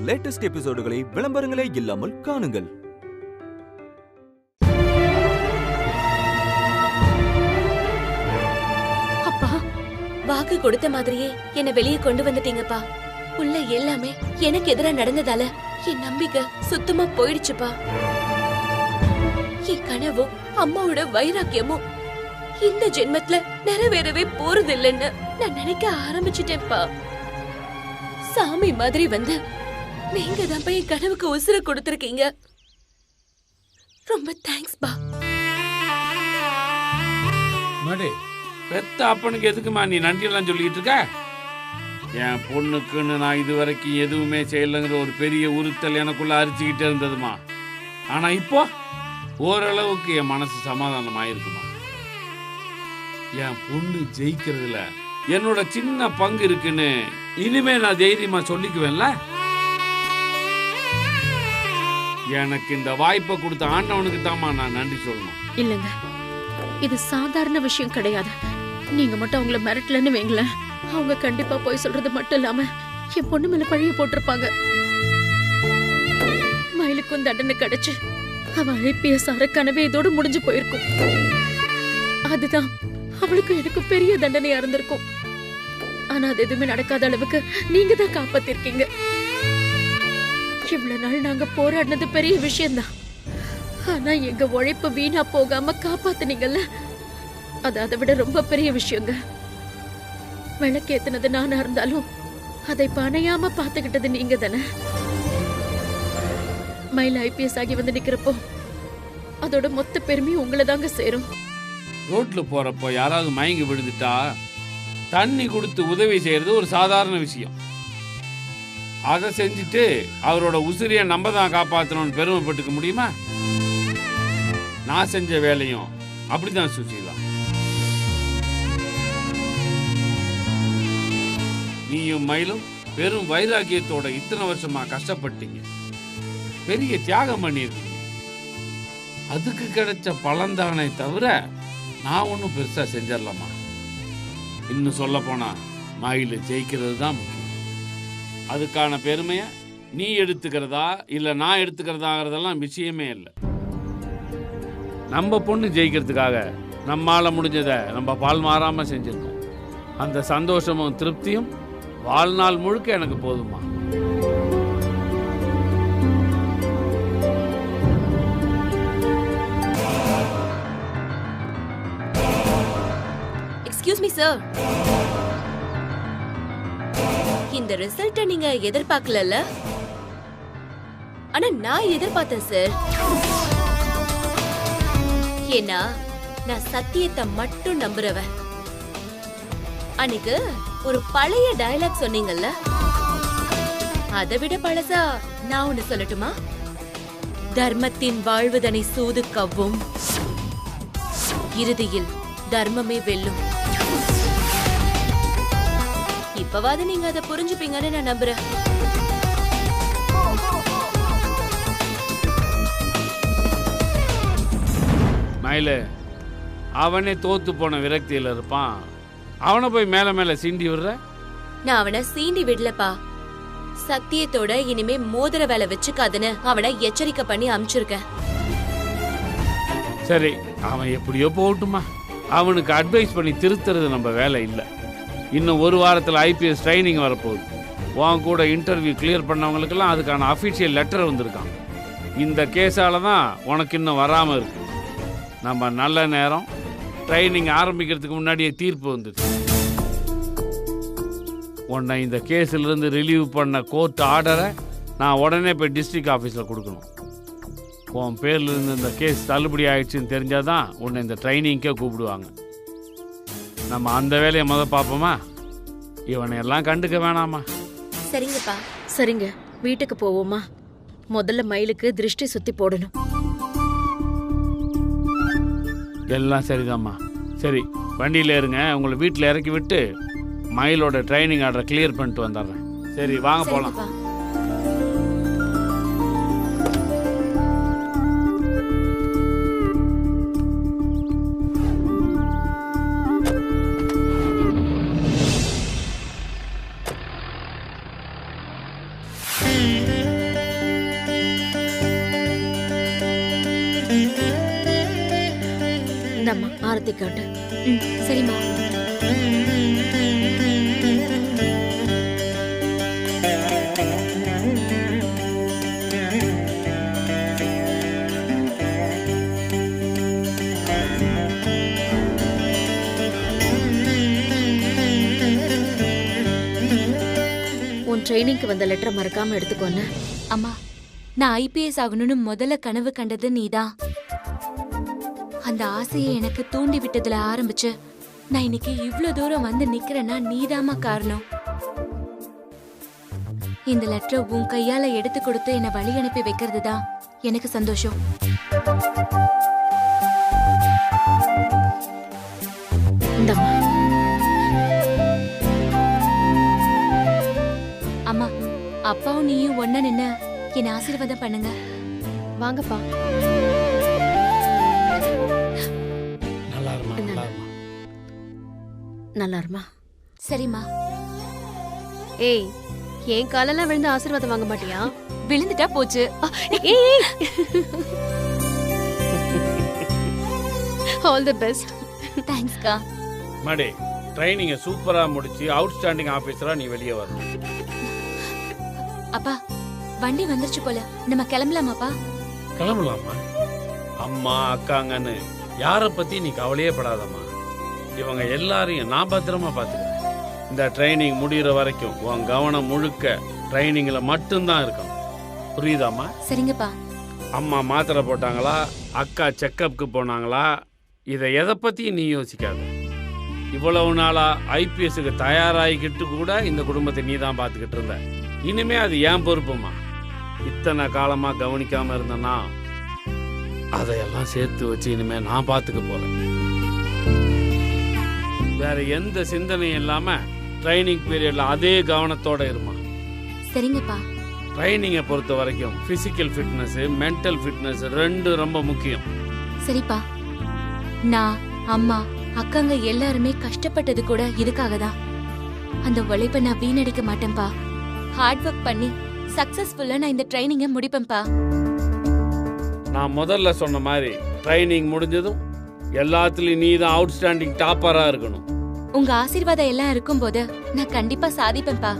Latest எபிசோடுகளை விளம்பரங்களே இல்லாமல் காணுங்கள். அப்பா, வாக்கு கொடுத்த மாதிரியே என்ன வெளியே கொண்டு வந்துட்டீங்கப்பா. உள்ள எல்லாமே எனக்கு எதிரா நடந்ததால என் நம்பிக்கை சுத்தமா போயிடுச்சுப்பா. என் கனவும் அம்மாவோட வைராக்கியமும் இந்த ஜென்மத்துல நிறைவேறவே போறது இல்லைன்னு நான் நினைக்க ஆரம்பிச்சிட்டேன்ப்பா. சாமி மாதிரி வந்து நீங்க தான் என் கனவுக்கு உசுர கொடுத்திருக்கீங்க. ரொம்ப தேங்க்ஸ் பா. மாடே, பெத்த அப்பனுக்கு எதுக்குமா நீ நன்றியெல்லாம் சொல்லிட்டு இருக்க? என் பொண்ணுக்குன்னு நான் இது வரைக்கும் எதுவுமே செய்யலைங்கிற ஒரு பெரிய உறுத்தல் எனக்குள்ள அரிச்சுக்கிட்டே இருந்ததுமா. ஆனா இப்போ ஓரளவுக்கு என் மனசு சமாதானம் ஆயிருக்குமா. என் பொண்ணு ஜெயிக்கிறதுல என்னோட சின்ன பங்கு இருக்குன்னு இனிமே நான் தைரியமா சொல்லிக்குவேன்ல. எனக்கு இந்த வாய்ப்பை கொடுத்த ஆண்டவனுக்கு தாமா நான் நன்றி சொல்லணும். இல்லங்க, இது சாதாரண விஷயம் கிடையாது. நீங்க மட்டும் அவங்கள மிரட்டலன்னு வைங்களேன், அவங்க கண்டிப்பா போய் சொல்றது மட்டும் இல்லாம என் பொண்ணு மேல பழிய போட்டிருப்பாங்க. மயிலுக்கும் தண்டனை கிடைச்சு அவ ஐபிஎஸ் ஆற கனவே இதோடு முடிஞ்சு போயிருக்கும். அதுதான் அவளுக்கும் எனக்கு பெரிய தண்டனையா இருந்திருக்கும். ஆனா அது எதுவுமே நடக்காத அளவுக்கு நீங்க தான் காப்பாத்திருக்கீங்க. இவ்வளவு நாள் நாங்க போராடினது பெரிய விஷயம்தான். ஆனா எங்க உழைப்பு வீணா போகாம காப்பாத்துனீங்கல்ல, அது அதை விட ரொம்ப பெரிய விஷயங்க. விளக்கேத்துனது நானா இருந்தாலும் அதை பணையாம பாத்துக்கிட்டது நீங்க தானே. மயில் ஐபிஎஸ் ஆகி வந்து நிக்கிறப்போ அதோட மொத்த பெருமையும் உங்களை தாங்க சேரும். ரோட்ல போறப்போ யாராவது மயங்கி விழுந்துட்டா தண்ணி கொடுத்து உதவி செய்யறது ஒரு சாதாரண விஷயம். அதை செஞ்சுட்டு அவரோட உசிரியை நம்ம தான் காப்பாற்றணும்னு பெருமைப்பட்டுக்க முடியுமா? நான் செஞ்ச வேலையும் அப்படிதான் சுசீலா. நீயும் மயிலும் பெரும் வைராக்கியத்தோட இத்தனை வருஷமா கஷ்டப்பட்டீங்க, பெரிய தியாகம் பண்ணியிருக்கீங்க. அதுக்கு கிடைச்ச பலன்தானே தவிர நான் ஒன்றும் பெருசா செஞ்சிடலாமா? இன்னும் சொல்ல போனா மயில் ஜெயிக்கிறது தான் முக்கியம். அதுக்கான பெருமைய நீ எடுத்துக்கிறதா இல்ல நான் எடுத்துக்கிறதாங்கிறதெல்லாம் விஷயமே இல்லை. நம்ம பொண்ணு ஜெயிக்கிறதுக்காக நம்மால முடிஞ்சதை நம்ம பால் மாறாம செஞ்சிருக்கோம். அந்த சந்தோஷமும் திருப்தியும் வாழ்நாள் முழுக்க எனக்கு போதுமா. எக்ஸ்கியூஸ் மீ சார், இந்த ரிசல்ட்ட நீங்க எதிர்பார்க்கல. ஆனா நான் எதிர்பார்த்தேன் சார். ஏன்னா நான் சத்தியத்தை மட்டும் நம்புறவன். அன்னைக்கு ஒரு பழைய டயலாக் சொன்னீங்கல்ல, அதை விட பழசா நான் ஒண்ணு சொல்லட்டுமா? தர்மத்தின் வாழ்வுதனை சூது கவ்வும், இறுதியில் தர்மமே வெல்லும். இப்பவாது நீங்க அதை புரிஞ்சுப்பீங்கன்னு நான் நம்புறேன். மயில அவனே தோத்து போன விரக்தியில இருப்பான். அவனை போய் மேல மேல சீண்டி விடுற? நான் அவனை சீண்டி விடலப்பா. சத்தியத்தோட இனிமே மோதிர வேலை வச்சுக்காதுன்னு அவனை எச்சரிக்கை பண்ணி அனுப்பிச்சிருக்கேன். சரி, அவன் எப்படியோ போகட்டுமா. அவனுக்கு அட்வைஸ் பண்ணி திருத்துறது நம்ம வேலை இல்லை. இன்னும் ஒரு வாரத்தில் ஐபிஎஸ் ட்ரைனிங் வரப்போகுது. உன் கூட இன்டர்வியூ கிளியர் பண்ணவங்களுக்கெல்லாம் அதுக்கான அஃபிஷியல் லெட்டர் வந்திருக்கான். இந்த கேஸால தான் உனக்கு இன்னும் வராமல் இருக்கு. நம்ம நல்ல நேரம் ட்ரைனிங் ஆரம்பிக்கிறதுக்கு முன்னாடியே தீர்ப்பு வந்தது. உன்னை இந்த கேஸிலிருந்து ரிலீவ் பண்ண கோர்ட் ஆர்டரை நான் உடனே போய் டிஸ்ட்ரிக்ட் ஆஃபீஸில் கொடுக்கணும். உன் பேரில் இருந்து இந்த கேஸ் தள்ளுபடி ஆயிடுச்சுன்னு தெரிஞ்சாதான் உன்னை இந்த ட்ரைனிங்க்கே கூப்பிடுவாங்க. நம்ம அந்த வேலையை பார்ப்போமா? இவனை எல்லாம் கண்டுக்க வேணாமா? சரிங்கப்பா. சரிங்க, வீட்டுக்கு போவோமா? முதல்ல மயிலுக்கு திருஷ்டி சுத்தி போடணும். எல்லாம் சரிதாம்மா. சரி, வண்டியில் இருங்க. உங்களை வீட்டில் இறக்கி விட்டு மயிலோட ட்ரைனிங் ஆர்டரை கிளியர் பண்ணிட்டு வந்துடுறேன். சரி, வாங்க போகலாம். ஆரத்தி காட்டு. சரிம்மா. உன் ட்ரைனிங்க்கு வந்த லெட்டரை மறக்காம எடுத்துக்கோன்னு. அம்மா, நான் ஐபிஎஸ் ஆகணும்னு முதல்ல கனவு கண்டது நீதான். அந்த ஆசையை எனக்கு தூண்டி விட்டதுல ஆரம்பிச்சு நான் இன்னைக்கு இவ்ளோ தூரம் வந்து நிக்கிறேன்னா நீதாம்மா காரணம். இந்த லெட்டரை உன் கையால எடுத்து கொடுத்து என்னை வழி அனுப்பி வைக்கிறது தான் எனக்கு சந்தோஷம். இந்தம்மா. அம்மா, அப்பாவும் நீயும் ஒண்ணா நின்னு என்ன ஆசீர்வாதம் பண்ணுங்க. வாங்கப்பா. நல்லா இருமா. சரிம்மா. ஏய், என் காலெல்லாம் விழுந்து ஆசீர்வாதம் வாங்க மாட்டியா? விழுந்துட்டா போச்சு. All the best. தேங்க்ஸ்க்கா. மடே, ட்ரைனிங்கை சூப்பரா முடிச்சு அவுட்ஸ்டாண்டிங் ஆபீசரா நீ வெளியே வரணும். அப்பா, வண்டி வந்துருச்சு போல, நம்ம கிளம்பலாமாப்பா? கிளம்பலாமா? அம்மா அக்காங்கன்னு யாரை பத்தி நீ கவலையே படாதம்மா. இவங்க எல்லாரையும் நான் பத்திரமா பாத்துக்கிறேன். இந்த ட்ரைனிங் முடிகிற வரைக்கும் உன் கவனம் முழுக்க ட்ரைனிங்ல மட்டும்தான் இருக்கணும். புரியுதாம்மா? சரிங்கப்பா. அம்மா மாத்திரை போட்டாங்களா, அக்கா செக்கப்புக்கு போனாங்களா, இதை எதை பத்தியும் நீ யோசிக்காத. இவ்வளவு நாளா ஐபிஎஸ்க்கு தயாராகிக்கிட்டு கூட இந்த குடும்பத்தை நீ தான் பார்த்துக்கிட்டு இருந்த. இனிமே அது ஏன் பொறுப்புமா. இத்தனை காலமா கவனிக்காம இருந்தனா அதையெல்லாம் சேர்த்து வச்சு இனிமே நான் பார்த்துக்க போறேன். வேற எந்த சிந்தனையும் இல்லாம ட்ரைனிங் பீரியட்ல அதே கவனத்தோட இருமா. சரிங்கப்பா. ட்ரைனிங்கை பொறுத்த வரைக்கும் பிசிக்கல் ஃபிட்னஸ், மென்டல் ஃபிட்னஸ் ரெண்டும் ரொம்ப முக்கியம். சரிப்பா. நான், அம்மா, அக்காங்க எல்லாருமே கஷ்டப்பட்டது கூட இதுக்காக தான். அந்த உழைப்பை நான் வீணடிக்க மாட்டேன்பா. ஹார்ட் ஒர்க் பண்ணி சக்சஸ்ஃபுல்லா நான் இந்த ட்ரைனிங்கை முடிப்பேன்பா. நான் முதல்ல சொன்ன மாதிரி ட்ரைனிங் முடிஞ்சதும் எல்லாத்துலயும் நீ தான் அவுட்ஸ்டாண்டிங் டாப்பரா இருக்கணும். உங்க ஆசீர்வாதம் எல்லாம் இருக்கும்போது நான் கண்டிப்பா சாதிப்பேன்பா.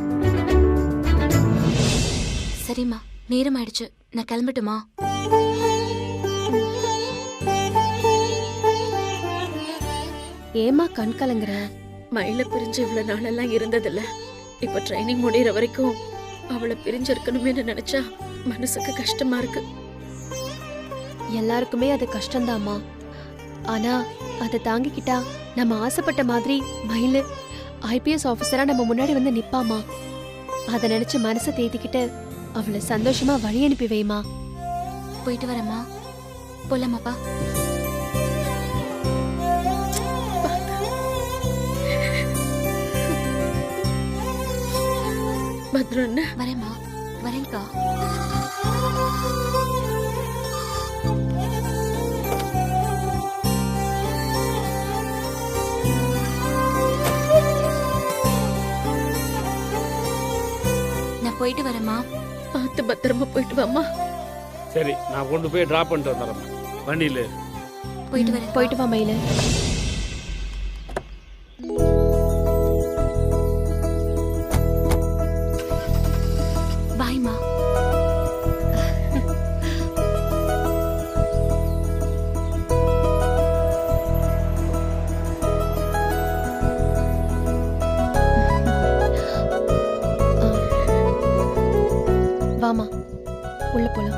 சரிம்மா, நேரம் ஆயிடுச்சு, நான் கிளம்பட்டுமா? ஏமா கண் கலங்குற? மயில பிரிஞ்சு இவ்வளவு நாளெல்லாம் இருந்ததில்ல. இப்ப ட்ரைனிங் முடிகிற வரைக்கும் அவளை பிரிஞ்சிருக்கணுமே நினைச்சா மனசுக்கு கஷ்டமா இருக்கு. எல்லாருக்குமே அது கஷ்டம்தாம்மா. ஆனா அதை தாங்கிக்கிட்டா நம்ம ஆசைப்பட்ட மாதிரி மயிலு ஐபிஎஸ் ஆபீசரா நம்ம முன்னாடி வந்து நிப்பாமா. அதை நினைச்சு மனசை தேத்திக்கிட்டு அவளை சந்தோஷமா வழி அனுப்பி வைமா. போயிட்டு வரேம்மா. போலாமாப்பா? பத்ரன், வரேம்மா. வரேன்க்கா. நான் போயிட்டு வரேம்மா. பார்த்து பத்திரமா போயிட்டு வாமா. சரி, நான் கொண்டு போய் டிராப் பண்ணிட்டு வந்துடுறேன் வண்டியில. போயிட்டு வரேன். போயிட்டு வா மயிலு. பாய்மா. வாமா, உள்ள போலாம்.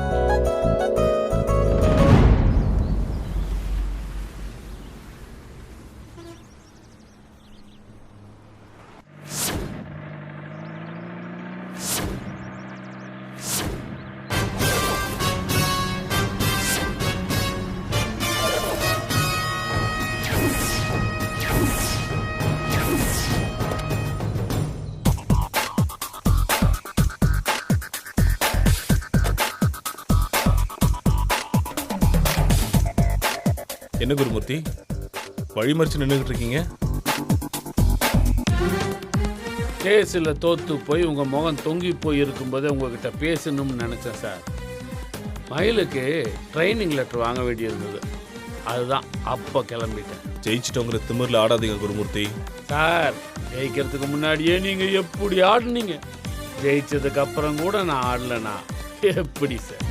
என்ன குருமூர்த்தி, வழிமறிச்சு நின்றுகிட்டு இருக்கீங்க? கேஸில் தோத்து போய் உங்க முகம் தொங்கி போய் இருக்கும்போது உங்ககிட்ட பேசணும்னு நினைச்சேன் சார். மயிலுக்கு ட்ரைனிங் லெட்டர் வாங்க வேண்டியிருந்தது. அதுதான் அப்போ கிளம்பிட்டேன். ஜெயிச்சிட்டவங்கிற திமிரில் ஆடாதீங்க குருமூர்த்தி. சார், ஜெயிக்கிறதுக்கு முன்னாடியே நீங்கள் எப்படி ஆடுனீங்க? ஜெயிச்சதுக்கு அப்புறம் கூட நான் ஆடலனா எப்படி சார்?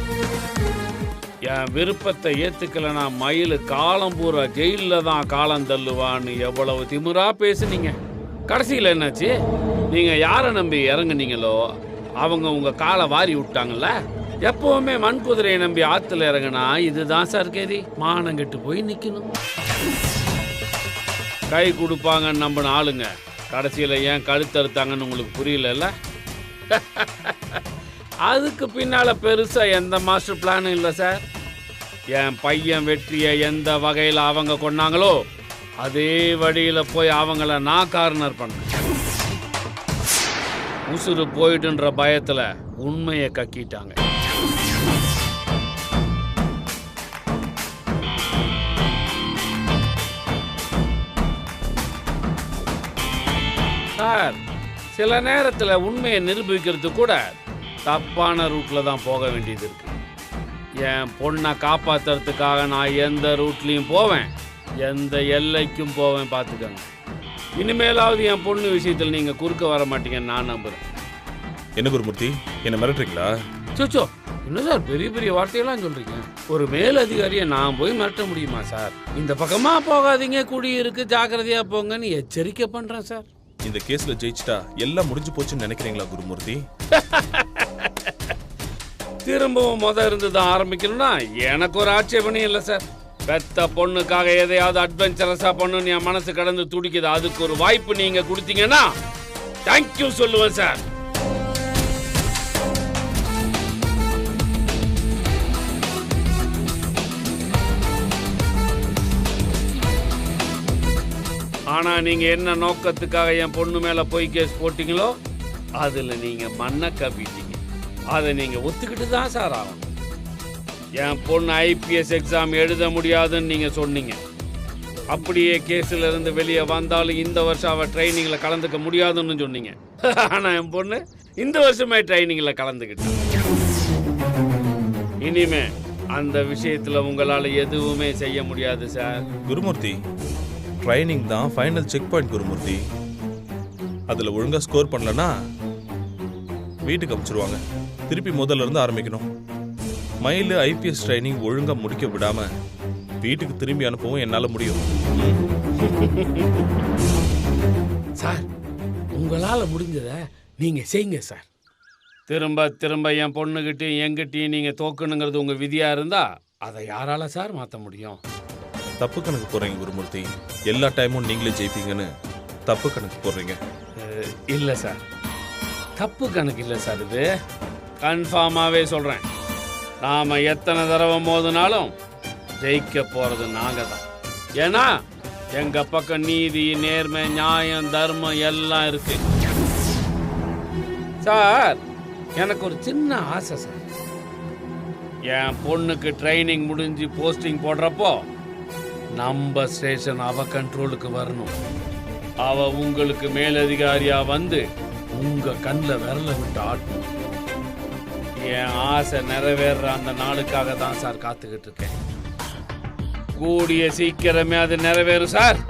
என் விருப்பத்தை ஏற்றுக்கலனா மயில் காலம் பூரா ஜெயிலில் தான் காலம் தள்ளுவான்னு எவ்வளவு திமிரா பேசுனீங்க. கடைசியில் என்னாச்சு? நீங்கள் யாரை நம்பி இறங்குனீங்களோ அவங்க உங்கள் காலை வாரி விட்டாங்கல்ல. எப்பவுமே மண் குதிரையை நம்பி ஆற்றுல இறங்கினா இதுதான் சார் கேதி. மானங்கெட்டு போய் நிற்கணும். கை கொடுப்பாங்கன்னு நம்பின ஆளுங்க கடைசியில் ஏன் கழுத்தறுத்தாங்கன்னு உங்களுக்கு புரியல. அதுக்கு பின்னால் பெருசாக எந்த மாஸ்டர் பிளானும் இல்லை சார். என் பையன் வெற்றியை எந்த வகையில் அவங்க கொண்டாங்களோ அதே வழியில் போய் அவங்கள நான் கார்னர் பண்ணேன். உசுறு போயிட்டுன்ற பயத்தில் உண்மையை கக்கிட்டாங்க. சார், சில நேரத்தில் உண்மையை நிரூபிக்கிறது கூட தப்பான ரூட்டில் தான் போக வேண்டியது இருக்கு. என் பொண்ணை காப்பாற்றுறதுக்காக நான் எந்த ரூட்லேயும் போவேன், எந்த எல்லைக்கும் போவேன். பார்த்துக்கோங்க. இனிமேலாவது என் பொண்ணு விஷயத்தில் நீங்கள் குறுக்க வர மாட்டீங்கன்னு நான் நம்புகிறேன். என்ன குருமூர்த்தி, என்ன மிரட்டுறீங்களா? சோச்சோ, என்ன சார் பெரிய பெரிய வார்த்தையெல்லாம் சொல்கிறீங்க? ஒரு மேலதிகாரியை நான் போய் மிரட்ட முடியுமா சார்? இந்த பக்கமாக போகாதீங்க, குடி இருக்கு, ஜாக்கிரதையாக போங்கன்னு எச்சரிக்கை பண்ணுறேன் சார். இந்த கேஸ்ல ஜெயிச்சிட்டா எல்லாம் முடிஞ்சு போச்சுன்னு நினைக்கிறீங்களா குருமூர்த்தி? திரும்பவும் இருந்து தான் ஆரம்பிக்கணும்னா எனக்கு ஒரு ஆட்சேபனையும் இல்லை சார். பெத்த பொண்ணுக்காக எதையாவது அட்வென்ச்சரஸா பண்ணுன்னு என் மனசு கடந்து துடிக்குது. அதுக்கு ஒரு வாய்ப்பு நீங்க கொடுத்தீங்கன்னா தேங்க்யூ சொல்லுவேன் சார். ஆனா நீங்க என்ன நோக்கத்துக்காக என் பொண்ணு மேல போய் கேஸ் போட்டீங்களோ அதுல நீங்க மண்ணை கப்பிட்டீங்க. அதை நீங்க ஒத்துக்கிட்டு தான் சார் ஆகணும். என் பொண்ணு ஐபிஎஸ் எக்ஸாம் எழுத முடியாதுன்னு நீங்க சொன்னீங்க. அப்படியே கேஸ்ல இருந்து வெளியே வந்தாலும் இந்த வருஷம் அவ ட்ரைனிங்ல கலந்துக்க முடியாதுன்னு சொன்னீங்க. ஆனா என் பொண்ணு இந்த வருஷமே ட்ரைனிங்ல கலந்துக்கிட்டு. இனிமே அந்த விஷயத்துல உங்களால எதுவுமே செய்ய முடியாது சார். குருமூர்த்தி, ட்ரைனிங் தான் ஃபைனல் செக் பாயிண்ட் குருமூர்த்தி. அதில் ஒழுங்காக ஸ்கோர் பண்ணலன்னா வீட்டுக்கு அனுப்பிச்சிருவாங்க. திருப்பி முதல்ல இருந்து ஆரம்பிக்கணும். மயில் ஐபிஎஸ் ட்ரைனிங் ஒழுங்காக முடிக்க விடாமல் வீட்டுக்கு திரும்பி அனுப்பவும் என்னால் முடியும். சார், உங்களால் முடிஞ்சதை நீங்கள் செய்யுங்க சார். திரும்ப திரும்ப என் பொண்ணுகிட்டையும் எங்கிட்டையும் நீங்கள் தோக்கணுங்கிறது உங்கள் விதியாக இருந்தால் அதை யாரால சார் மாற்ற முடியும்? தப்பு கணக்கு போடுறீங்க குருமூர்த்தி. எல்லா டைமும் நீங்களே ஜெயிப்பீங்கன்னு தப்பு கணக்கு போடுறீங்க. இல்லை சார், தப்பு கணக்கு இல்லை சார். இது கன்ஃபார்மாகவே சொல்கிறேன். நாம் எத்தனை தடவை மோதினாலும் ஜெயிக்க போகிறது நாங்கள் தான். ஏன்னா எங்கள் பக்கம் நீதி, நேர்மை, நியாயம், தர்மம் எல்லாம் இருக்கு. சார், எனக்கு ஒரு சின்ன ஆசை சார். என் பொண்ணுக்கு ட்ரைனிங் முடிஞ்சு போஸ்டிங் போடுறப்போ நம்ம ஸ்டேஷன் அவ கண்ட்ரோலுக்கு வரணும். அவ உங்களுக்கு மேலதிகாரியா வந்து உங்க கண்ணில் விரல விட்டு ஆட்டணும். என் ஆசை நிறைவேற அந்த நாளுக்காக தான் சார் காத்துக்கிட்டு இருக்கேன். கூடிய சீக்கிரமே அது நிறைவேறும் சார்.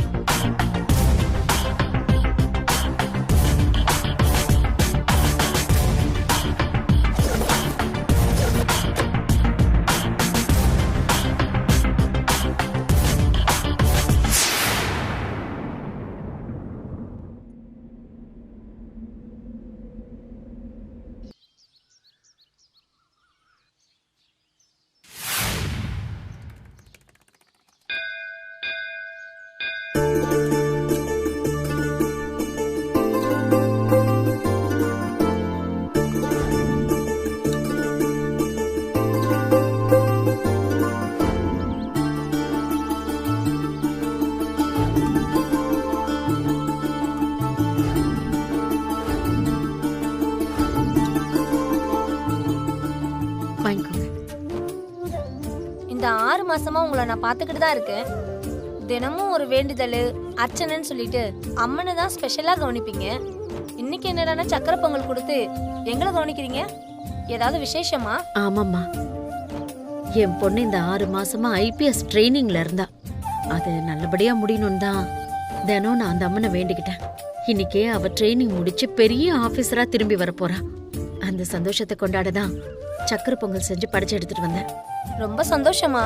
இந்த 6 மாசமா உங்களை நான் பார்த்துக்கிட்டு தான் இருக்கேன். தினமும் ஒரு வேண்டுதல், அர்ச்சனைன்னு சொல்லிட்டு அம்மனை தான் ஸ்பெஷலா கவனிப்பீங்க. இன்னைக்கு என்னடானா சக்கரை பொங்கல் கொடுத்து எங்களை கவனிக்கிறீங்க. ஏதாவது விசேஷமா? ஆமாம்மா, என் பொண்ணு இந்த 6 மாசமா ஐபிஎஸ் ட்ரைனிங்ல இருந்தா. அது நல்லபடியா முடியணும்னு தான் தினம் நான் அந்த அம்மனை வேண்டிக்கிட்டேன். இன்னைக்கே அவ ட்ரைனிங் முடிச்சு பெரிய ஆபீசரா திரும்பி வரப்போறா. அந்த சந்தோஷத்தை கொண்டாட தான் சக்கரை பொங்கல் செஞ்சு படைச்சு எடுத்துட்டு வந்தேன். ரொம்ப சந்தோஷமா.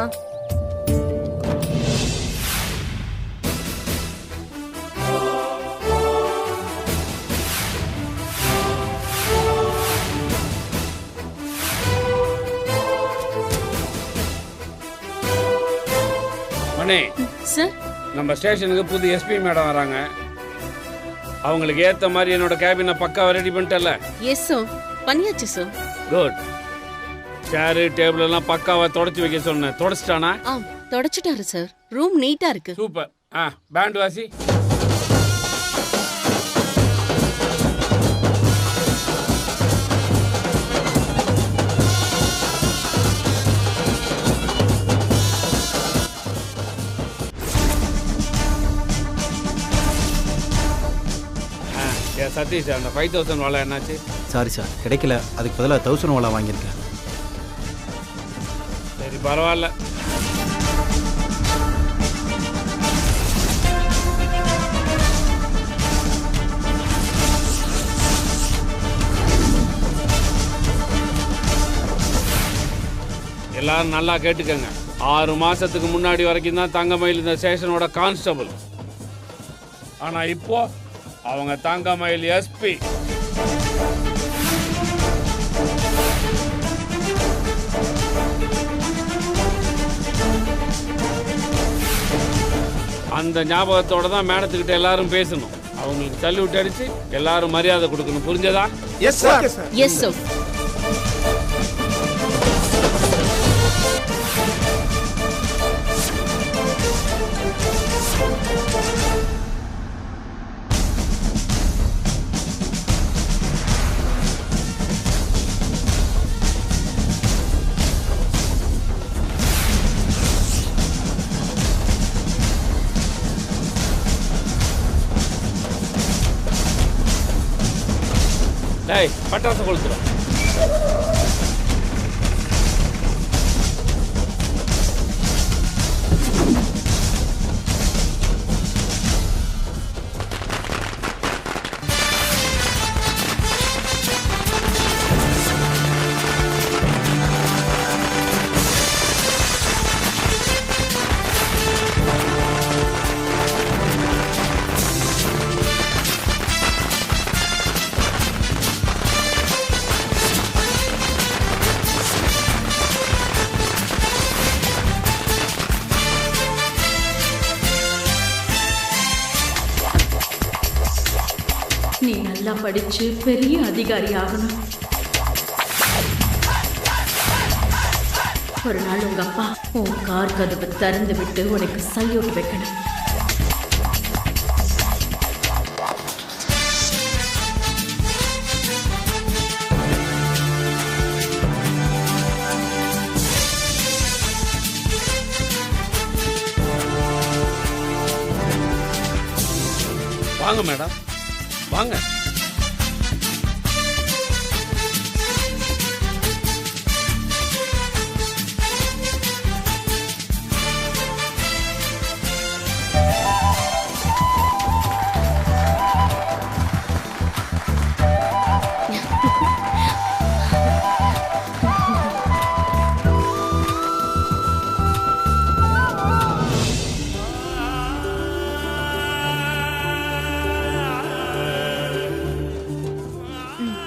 மணி, சார், நம்ம ஸ்டேஷனுக்கு புது எஸ்பி மேடம் வராங்க. அவங்களுக்கு ஏத்த மாதிரி என்னோட கேபினை பக்காவா ரெடி பண்ணிட்டல? எஸ் சார், பண்ணியாச்சு சார். குட். சேரு டேபிள் எல்லாம் பக்காவா தொடச்சு வைக்க சொன்னேன். தொடச்சிட்டானா? தொடச்சிட்டாரு சார். ரூம் நீட்டா இருக்கு. சூப்பர். பேண்ட் வாசி. சதீஷ், அந்த 5000 வாழை என்னாச்சு? சாரி சார், கிடைக்கல. அதுக்கு பதிலாக 1000 வாழை வாங்கியிருக்கேன். சரி, பரவாயில்ல. எல்லாரும் நல்லா கேட்டுக்கங்க. 6 மாசத்துக்கு முன்னாடி வரைக்கும் தான் தங்கமயில் இந்த ஸ்டேஷனோட கான்ஸ்டபிள். ஆனா இப்போ அவங்க தங்கமயில் எஸ்பி. அந்த ஞாபகத்தோட தான் மேடத்துக்கிட்ட எல்லாரும் பேசணும். அவங்களுக்கு சல்யூட் அடிச்சு எல்லாரும் மரியாதை கொடுக்கணும். புரிஞ்சதா? Yes sir. Yes sir. டேய், பட்டாசு கொளுத்துறோம். நீ நல்லா படிச்சு பெரிய அதிகாரி ஆகணும். ஒரு நாள் உங்க அப்பா உன் கார் கதவை திறந்து விட்டு உனக்கு சல்யூட் வைக்கணும். வாங்க மேடம், வாங்க.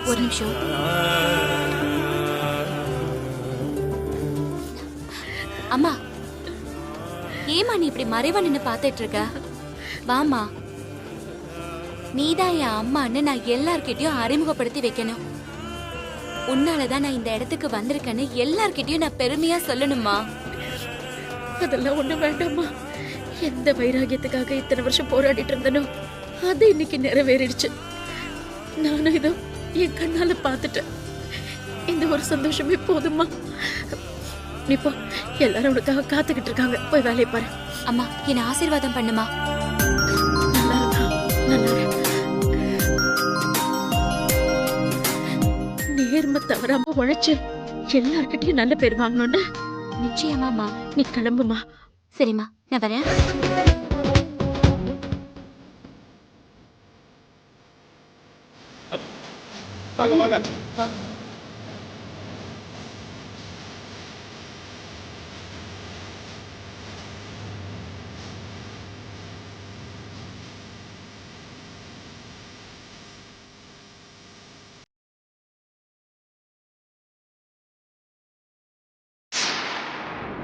ஒரு நிமிஷம். அம்மா, ஏமா நீ இப்படி மறைவா நின்னு பாத்துட்டு இருக்க? வாமா, நீதான் என் அம்மான்னு நான் எல்லார்கிட்டயும் அறிமுகப்படுத்தி வைக்கணும். உன்னாலதான் நான் இந்த இடத்துக்கு வந்திருக்கேன்னு எல்லார்கிட்டயும் நான் பெருமையா சொல்லணுமா? அதெல்லாம் ஒண்ணு வேண்டாமா. எந்த வைராகியத்துக்காக இத்தனை வருஷம் போராடிட்டு இருந்தனோ அது இன்னைக்கு நிறைவேறிடுச்சு. நானும் இதோ என் கண்ணால பாத்துட்டேன். இந்த ஒரு சந்தோஷமே போதுமா? நீ போ, எல்லாரும் உனக்காக காத்துக்கிட்டு இருக்காங்க. போய் வேலையை பாரு. அம்மா, என்ன ஆசீர்வாதம் பண்ணுமா. நல்லா இருக்கா? நல்லா இரு. நேர்மை தவறாம உழைச்சு எல்லார்கிட்டயும் நல்ல பேர் வாங்கணும்னு நிச்சயமாமா. நீ கிளம்புமா. சரிம்மா, நான் வரேன். வாங்க வாங்க